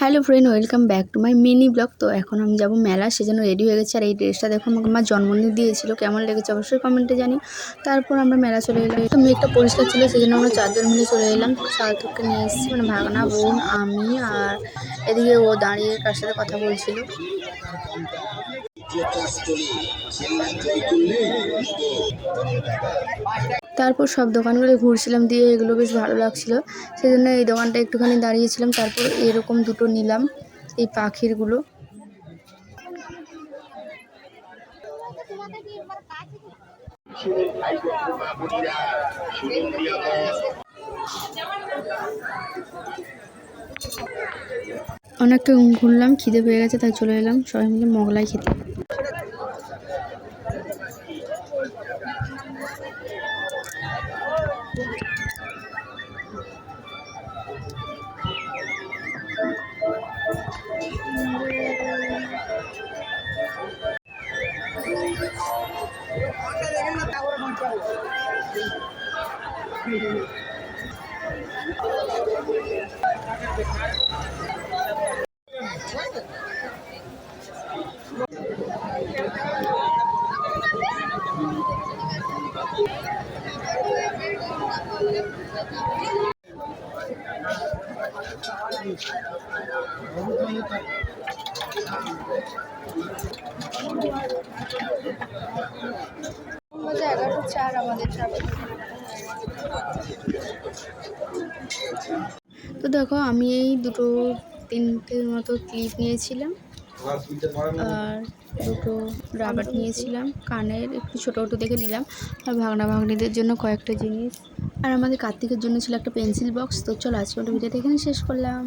Hello friend, welcome back to my mini blog. তো এখন আমি যাব মেলা, সেজন্য রেডি হয়ে গেছে। আর এই ড্রেসটা দেখো আমাকে আমার জন্মদিন দিয়েছিল, কেমন লেগেছে অবশ্যই কমেন্টে জানি। তারপর আমরা মেলা চলে এলাম। তো মেঘটা পরিষ্কার ছিল, সেজন্য আমরা চারজন মিলে চলে এলাম। সার্থককে নিয়ে এসেছি, মানে ভাগনা, বোন, আমি, আর এদিকে ও দাঁড়িয়ে কার সাথে কথা বলছিল। তারপর সব দোকানগুলো ঘুরছিলাম, দিয়ে এগুলো বেশ ভালো লাগছিল, সেজন্য এই দোকানটা একটুখানি দাঁড়িয়েছিলাম। তারপর এরকম দুটো নিলাম, এই পাখিরগুলো। অনেকটা ঘুরলাম, খিদে পেয়ে গেছে, তাই চলে এলাম সবাই মিলে মোগলাই খেতে। তো দেখো, আমি এই তিনটের মতো ক্লিপ নিয়েছিলাম, আর দুটো রাবার নিয়েছিলাম, কানের একটু ছোটো ছোটো দেখে নিলাম, আর ভাগনা ভাগ্নিদের জন্য কয়েকটা জিনিস, আর আমাদের কার্তিকের জন্য ছিল একটা পেন্সিল বক্স। তো চলো আজকে ভিডিওটা এখানে শেষ করলাম।